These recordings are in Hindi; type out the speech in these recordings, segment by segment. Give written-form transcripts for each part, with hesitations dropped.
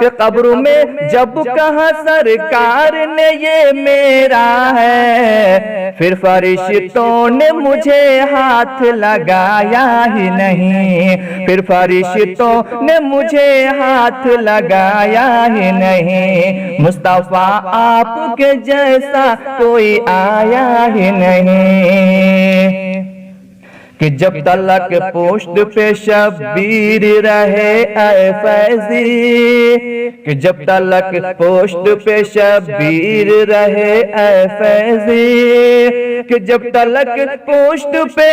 कि कब्र में जब कहा सरकार ने ये मेरा है, फिर फरिश्तों ने मुझे हाथ लगाया ही नहीं, फिर फरिश्तों ने मुझे हाथ लगाया ही नहीं। मुस्तफा आपके जैसा कोई आया ही नहीं। कि जब तलक पोस्ट पे शब्बीर रहे ऐ फैजी, कि जब तलक पोस्ट पे शब्बीर रहे ऐ फैजी, कि जब तलक पोस्ट पे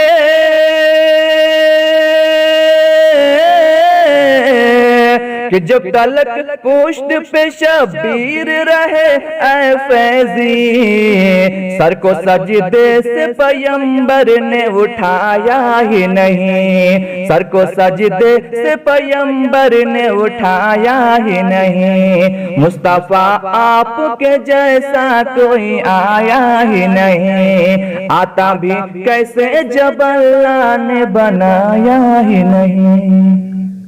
कि जब तलक पोस्ट पे शब्बीर रहे ऐ फैजी, सर को सजदे से पैगंबर ने उठाया ही नहीं, सर को सजदे से पैगंबर ने उठाया ही नहीं। मुस्तफा आपके जैसा कोई आया ही नहीं, आता भी कैसे जब अल्लाह ने बनाया ही नहीं।